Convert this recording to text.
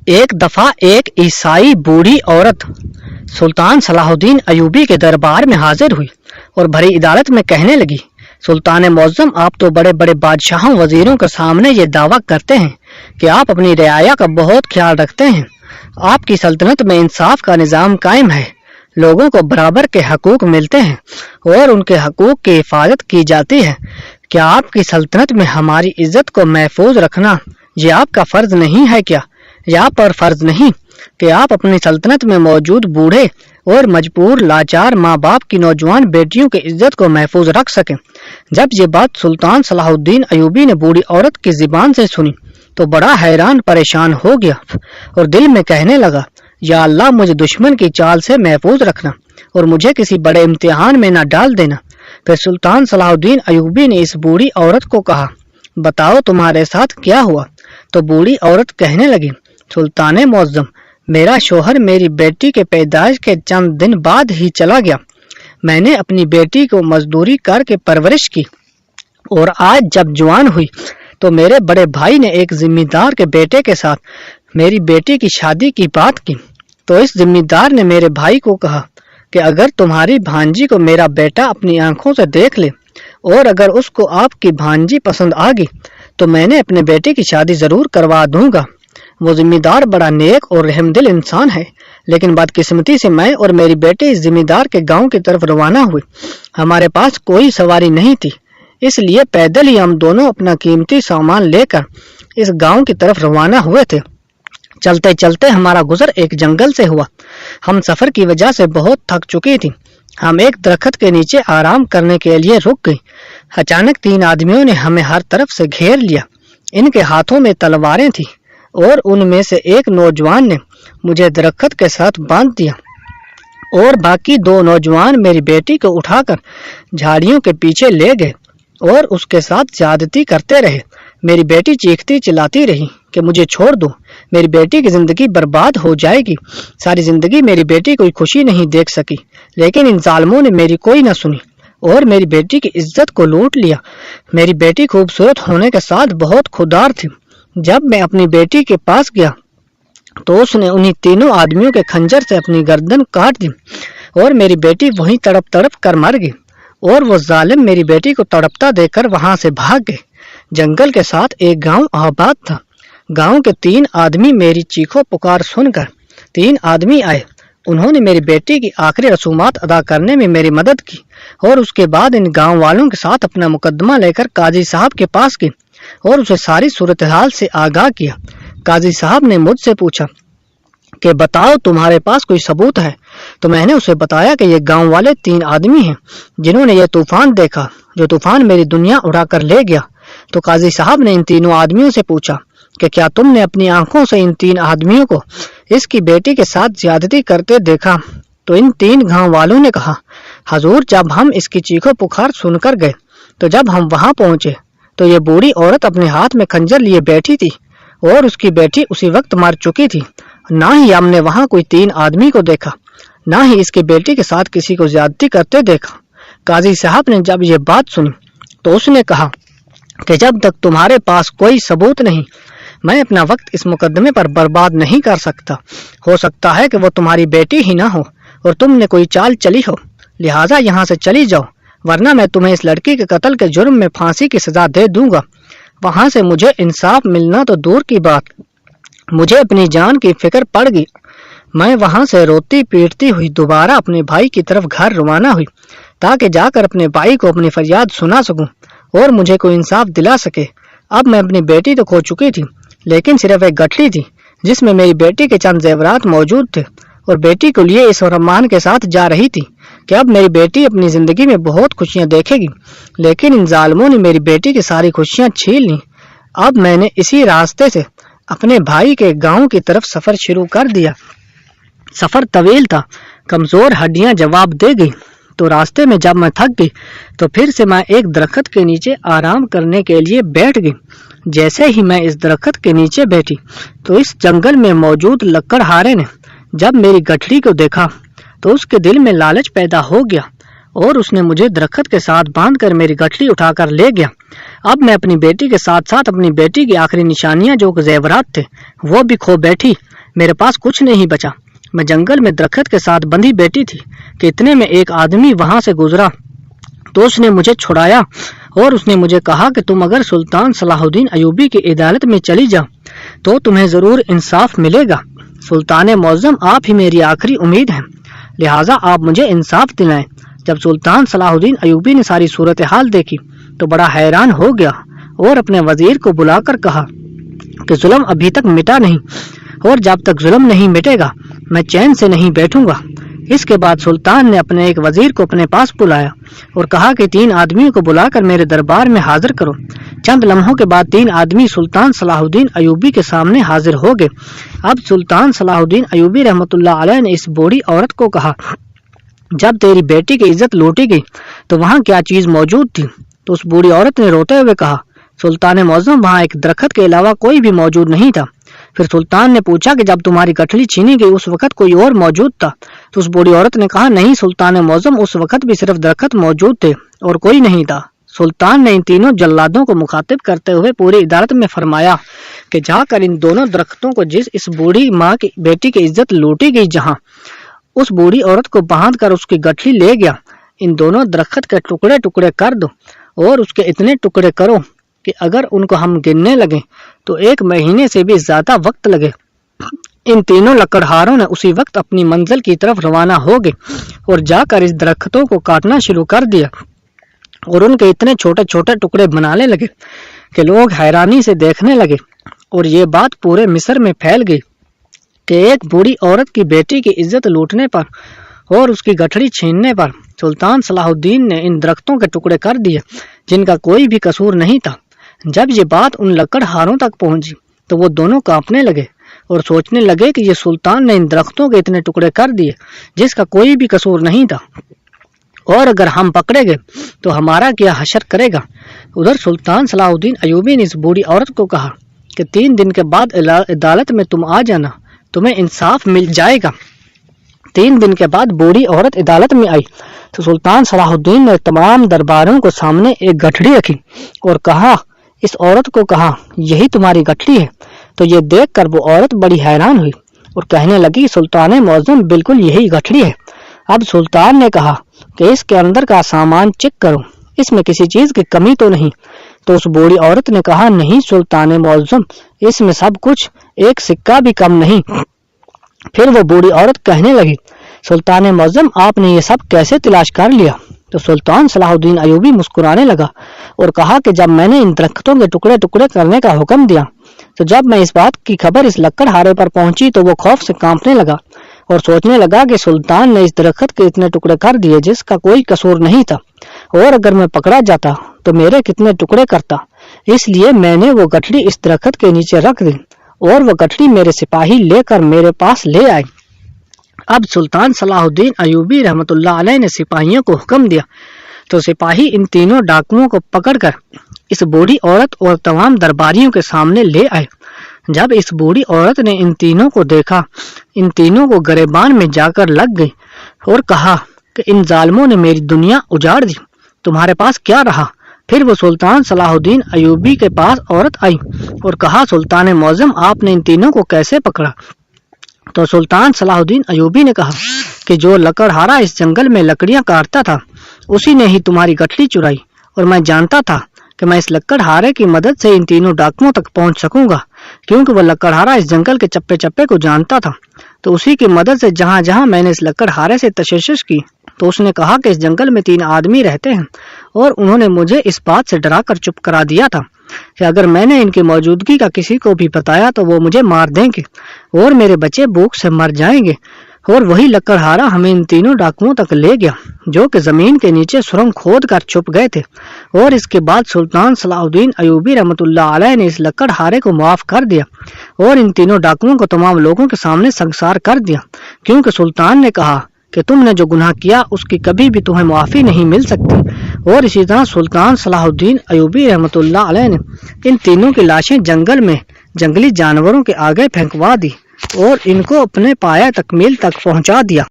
ایک دفعہ ایک عیسائی بوڑھی عورت سلطان صلاح الدین ایوبی کے دربار میں حاضر ہوئی اور بھری عدالت میں کہنے لگی، سلطان معظم، آپ تو بڑے بڑے بادشاہوں وزیروں کے سامنے یہ دعویٰ کرتے ہیں کہ آپ اپنی رعایا کا بہت خیال رکھتے ہیں، آپ کی سلطنت میں انصاف کا نظام قائم ہے، لوگوں کو برابر کے حقوق ملتے ہیں اور ان کے حقوق کی حفاظت کی جاتی ہے۔ کیا آپ کی سلطنت میں ہماری عزت کو محفوظ رکھنا یہ آپ کا فرض نہیں ہے کیا؟ یا پر فرض نہیں کہ آپ اپنی سلطنت میں موجود بوڑھے اور مجبور لاچار ماں باپ کی نوجوان بیٹیوں کی عزت کو محفوظ رکھ سکیں؟ جب یہ بات سلطان صلاح الدین ایوبی نے بوڑھی عورت کی زبان سے سنی تو بڑا حیران پریشان ہو گیا اور دل میں کہنے لگا، یا اللہ، مجھے دشمن کی چال سے محفوظ رکھنا اور مجھے کسی بڑے امتحان میں نہ ڈال دینا۔ پھر سلطان صلاح الدین ایوبی نے اس بوڑھی عورت کو کہا، بتاؤ تمہارے ساتھ کیا ہوا؟ تو بوڑھی عورت کہنے لگی، سلطان معظم، میرا شوہر میری بیٹی کے پیدائش کے چند دن بعد ہی چلا گیا۔ میں نے اپنی بیٹی کو مزدوری کر کے پرورش کی اور آج جب جوان ہوئی تو میرے بڑے بھائی نے ایک ذمہ دار کے بیٹے کے ساتھ میری بیٹی کی شادی کی بات کی، تو اس ذمہ دار نے میرے بھائی کو کہا کہ اگر تمہاری بھانجی کو میرا بیٹا اپنی آنکھوں سے دیکھ لے اور اگر اس کو آپ کی بھانجی پسند آ گئی تو میں نے اپنے بیٹے کی شادی ضرور کروا دوں گا۔ وہ ذمہ دار بڑا نیک اور رحم دل انسان ہے، لیکن بدقسمتی سے میں اور میری بیٹی اس ذمہ دار کے گاؤں کی طرف روانہ ہوئے۔ ہمارے پاس کوئی سواری نہیں تھی، اس لیے پیدل ہی ہم دونوں اپنا قیمتی سامان لے کر اس گاؤں کی طرف روانہ ہوئے تھے۔ چلتے چلتے ہمارا گزر ایک جنگل سے ہوا۔ ہم سفر کی وجہ سے بہت تھک چکی تھی۔ ہم ایک درخت کے نیچے آرام کرنے کے لیے رک گئے۔ اچانک 3 آدمیوں نے ہمیں ہر طرف سے گھیر لیا۔ ان کے ہاتھوں میں تلواریں تھیں اور ان میں سے ایک نوجوان نے مجھے درخت کے ساتھ باندھ دیا اور باقی 2 نوجوان میری بیٹی کو اٹھا کر جھاڑیوں کے پیچھے لے گئے اور اس کے ساتھ زیادتی کرتے رہے۔ میری بیٹی چیختی چلاتی رہی کہ مجھے چھوڑ دو، میری بیٹی کی زندگی برباد ہو جائے گی۔ ساری زندگی میری بیٹی کوئی خوشی نہیں دیکھ سکی، لیکن ان ظالموں نے میری کوئی نہ سنی اور میری بیٹی کی عزت کو لوٹ لیا۔ میری بیٹی خوبصورت ہونے کے ساتھ بہت خوددار تھی۔ جب میں اپنی بیٹی کے پاس گیا تو اس نے انہی 3 آدمیوں کے خنجر سے اپنی گردن کاٹ دی اور میری بیٹی وہیں تڑپ تڑپ کر مر گئی اور وہ ظالم میری بیٹی کو تڑپتا دیکھ کر وہاں سے بھاگ گئے۔ جنگل کے ساتھ ایک گاؤں آباد تھا۔ گاؤں کے 3 آدمی میری چیخو پکار سن کر 3 آدمی آئے۔ انہوں نے میری بیٹی کی آخری رسومات ادا کرنے میں میری مدد کی اور اس کے بعد ان گاؤں والوں کے ساتھ اپنا مقدمہ لے کر قاضی صاحب کے پاس گئے اور اسے ساری صورتحال سے آگاہ کیا۔ قاضی صاحب نے مجھ سے پوچھا کہ بتاؤ تمہارے پاس کوئی ثبوت ہے؟ تو میں نے اسے بتایا کہ یہ گاؤں والے 3 آدمی ہیں جنہوں نے یہ طوفان دیکھا، جو طوفان میری دنیا اڑا کر لے گیا۔ تو قاضی صاحب نے ان 3 آدمیوں سے پوچھا کہ کیا تم نے اپنی آنکھوں سے ان 3 آدمیوں کو اس کی بیٹی کے ساتھ زیادتی کرتے دیکھا؟ تو ان 3 گاؤں والوں نے کہا، حضور، جب ہم اس کی چیخو پکار سن کر گئے تو جب ہم وہاں پہنچے تو یہ بوڑھی عورت اپنے ہاتھ میں خنجر لیے بیٹھی تھی اور اس کی بیٹی اسی وقت مر چکی تھی۔ نہ ہی ہم نے وہاں کوئی 3 آدمی کو دیکھا، نہ ہی اس کی بیٹی کے ساتھ کسی کو زیادتی کرتے دیکھا۔ قاضی صاحب نے جب یہ بات سنی تو اس نے کہا کہ جب تک تمہارے پاس کوئی ثبوت نہیں، میں اپنا وقت اس مقدمے پر برباد نہیں کر سکتا۔ ہو سکتا ہے کہ وہ تمہاری بیٹی ہی نہ ہو اور تم نے کوئی چال چلی ہو، لہٰذا یہاں سے چلی جاؤ، ورنہ میں تمہیں اس لڑکی کے قتل کے جرم میں پھانسی کی سزا دے دوں گا۔ وہاں سے مجھے انصاف ملنا تو دور کی بات، مجھے اپنی جان کی فکر پڑ گئی۔ میں وہاں سے روتی پیٹتی ہوئی دوبارہ اپنے بھائی کی طرف گھر روانہ ہوئی تاکہ جا کر اپنے بھائی کو اپنی فریاد سنا سکوں اور مجھے کوئی انصاف دلا سکے۔ اب میں اپنی بیٹی تو کھو چکی تھی، لیکن صرف ایک گٹھلی تھی جس میں میری بیٹی کے چند زیورات موجود تھے اور بیٹی کو لیے اس ارمان کے ساتھ جا رہی تھی کہ اب میری بیٹی اپنی زندگی میں بہت خوشیاں دیکھے گی، لیکن ان ظالموں نے میری بیٹی کی ساری خوشیاں چھین لیں۔ اب میں نے اسی راستے سے اپنے بھائی کے گاؤں کی طرف سفر شروع کر دیا۔ سفر طویل تھا، کمزور ہڈیاں جواب دے گئی، تو راستے میں جب میں تھک گئی تو پھر سے میں ایک درخت کے نیچے آرام کرنے کے لیے بیٹھ گئی۔ جیسے ہی میں اس درخت کے نیچے بیٹھی تو اس جنگل میں موجود لکڑہارے نے جب میری گٹھڑی کو دیکھا تو اس کے دل میں لالچ پیدا ہو گیا اور اس نے مجھے درخت کے ساتھ باندھ کر میری گٹھڑی اٹھا کر لے گیا۔ اب میں اپنی بیٹی کے ساتھ ساتھ اپنی بیٹی کی آخری نشانیاں جو زیورات تھے وہ بھی کھو بیٹھی میرے پاس کچھ نہیں بچا. میں جنگل میں درخت کے ساتھ بندھی بیٹھی تھی کہ اتنے میں ایک آدمی وہاں سے گزرا تو اس نے مجھے چھڑایا اور اس نے مجھے کہا کہ تم اگر سلطان صلاح الدین ایوبی کی عدالت میں چلی جاؤ تو تمہیں ضرور انصاف ملے گا. سلطان معظم آپ ہی میری آخری امید ہیں، لہٰذا آپ مجھے انصاف دلائیں. جب سلطان صلاح الدین ایوبی نے ساری صورتحال دیکھی تو بڑا حیران ہو گیا اور اپنے وزیر کو بلا کر کہا کہ ظلم ابھی تک مٹا نہیں، اور جب تک ظلم نہیں مٹے گا میں چین سے نہیں بیٹھوں گا. اس کے بعد سلطان نے اپنے ایک وزیر کو اپنے پاس بلایا اور کہا کہ 3 آدمیوں کو بلا کر میرے دربار میں حاضر کرو. چند لمحوں کے بعد 3 آدمی سلطان صلاح الدین ایوبی کے سامنے حاضر ہو گئے. اب سلطان صلاح الدین ایوبی رحمۃ اللہ علیہ نے اس بوڑھی عورت کو کہا، جب تیری بیٹی کی عزت لوٹی گئی تو وہاں کیا چیز موجود تھی؟ تو اس بوڑھی عورت نے روتے ہوئے کہا، سلطان معظم وہاں ایک درخت کے علاوہ کوئی بھی موجود نہیں تھا. پھر سلطان نے پوچھا کہ جب تمہاری گٹھڑی چھینی گئی اس وقت کوئی اور موجود تھا؟ تو اس بوڑھی عورت نے کہا، نہیں سلطان معظم، اس وقت بھی صرف درخت موجود تھے اور کوئی نہیں تھا. سلطان نے ان تینوں جلادوں کو مخاطب کرتے ہوئے پوری عدالت میں فرمایا کہ جا کر ان دونوں درختوں کو جس اس بوڑھی ماں کی بیٹی کی عزت لوٹی گئی جہاں اس بوڑھی عورت کو باندھ کر اس کی گٹھڑی لے گیا، ان دونوں درخت کے ٹکڑے ٹکڑے کر دو اور اس کے اتنے ٹکڑے کرو کہ اگر ان کو ہم گننے لگیں تو 1 مہینے سے بھی زیادہ وقت لگے. ان تینوں لکڑہاروں نے اسی وقت اپنی منزل کی طرف روانہ ہو گئے اور جا کر اس درختوں کو کاٹنا شروع کر دیا اور ان کے اتنے چھوٹے چھوٹے ٹکڑے بنانے لگے کہ لوگ حیرانی سے دیکھنے لگے. اور یہ بات پورے مصر میں پھیل گئی کہ ایک بوڑھی عورت کی بیٹی کی عزت لوٹنے پر اور اس کی گٹھڑی چھیننے پر سلطان صلاح الدین نے ان درختوں کے ٹکڑے کر دیے جن کا کوئی بھی قصور نہیں تھا. جب یہ بات ان لکڑہاروں تک پہنچی تو وہ دونوں کانپنے لگے اور سوچنے لگے کہ یہ سلطان نے ان درختوں کے اتنے ٹکڑے کر دیے جس کا کوئی بھی قصور نہیں تھا، اور اگر ہم پکڑے گئے تو ہمارا کیا حشر کرے گا. ادھر سلطان صلاح الدین ایوبی نے اس بوڑھی عورت کو کہا کہ 3 دن کے بعد عدالت میں تم آ جانا، تمہیں انصاف مل جائے گا. 3 دن کے بعد بوڑھی عورت عدالت میں آئی تو سلطان صلاح الدین نے تمام درباروں کو سامنے ایک گٹھڑی رکھی اور کہا، اس عورت کو کہا، یہی تمہاری گٹھڑی ہے؟ تو یہ دیکھ کر وہ عورت بڑی حیران ہوئی اور کہنے لگی، سلطان معظم بالکل یہی گٹھڑی ہے. اب سلطان نے کہا کہ اس کے اندر کا سامان چیک کرو، اس میں کسی چیز کی کمی تو نہیں؟ تو اس بوڑھی عورت نے کہا، نہیں سلطان معظم، اس میں سب کچھ، ایک سکہ بھی کم نہیں. پھر وہ بوڑھی عورت کہنے لگی، سلطان معظم آپ نے یہ سب کیسے تلاش کر لیا؟ تو سلطان صلاح الدین ایوبی مسکرانے لگا اور کہا کہ جب میں نے ان درختوں کے ٹکڑے ٹکڑے کرنے کا حکم دیا تو جب میں اس بات کی خبر اس لکڑہارے پر پہنچی تو وہ خوف سے کانپنے لگا اور سوچنے لگا کہ سلطان نے اس درخت کے اتنے ٹکڑے کر دیے جس کا کوئی قصور نہیں تھا، اور اگر میں پکڑا جاتا تو میرے کتنے ٹکڑے کرتا. اس لیے میں نے وہ گٹھڑی اس درخت کے نیچے رکھ دی اور وہ گٹھڑی میرے سپاہی لے کر میرے پاس لے آئے. اب سلطان صلاح الدین ایوبی رحمۃ اللہ علیہ نے سپاہیوں کو حکم دیا تو سپاہی ان تینوں ڈاکوؤں کو پکڑ کر اس بوڑھی عورت اور تمام درباریوں کے سامنے لے آئے. جب اس بوڑھی عورت نے ان تینوں کو دیکھا، ان تینوں کو گریبان میں جا کر لگ گئی اور کہا کہ ان ظالموں نے میری دنیا اجاڑ دی، تمہارے پاس کیا رہا؟ پھر وہ سلطان صلاح الدین ایوبی کے پاس عورت آئی اور کہا، سلطان معظم آپ نے ان تینوں کو کیسے پکڑا؟ تو سلطان صلاح الدین ایوبی نے کہا کہ جو لکڑہارا اس جنگل میں لکڑیاں کاٹتا تھا اسی نے ہی تمہاری گٹھڑی چرائی، اور میں جانتا تھا کہ میں اس لکڑہارے کی مدد سے ان تینوں ڈاکوؤں تک پہنچ سکوں گا، کیونکہ وہ لکڑہارا اس جنگل کے چپے چپے کو جانتا تھا. تو اسی کی مدد سے جہاں جہاں میں نے اس لکڑہارے سے تششش کی تو اس نے کہا کہ اس جنگل میں 3 آدمی رہتے ہیں، اور انہوں نے مجھے اس بات سے ڈرا کر چپ کرا دیا تھا کہ اگر میں نے ان کی موجودگی کا کسی کو بھی بتایا تو وہ مجھے مار دیں گے اور میرے بچے بھوک سے مر جائیں گے. اور وہی لکڑہارا ہمیں ان تینوں ڈاکوؤں تک لے گیا جو کہ زمین کے نیچے سرنگ کھود کر چھپ گئے تھے. اور اس کے بعد سلطان صلاح الدین ایوبی رحمۃ اللہ علیہ نے اس لکڑہارے کو معاف کر دیا اور ان تینوں ڈاکوؤں کو تمام لوگوں کے سامنے سنگسار کر دیا، کیونکہ سلطان نے کہا کہ تم نے جو گناہ کیا اس کی کبھی بھی تمہیں معافی نہیں مل سکتی. اور اسی طرح سلطان صلاح الدین ایوبی رحمۃ اللہ علیہ نے ان تینوں کی لاشیں جنگل میں جنگلی جانوروں کے آگے پھینکوا دی اور ان کو اپنے پایہ تکمیل تک پہنچا دیا.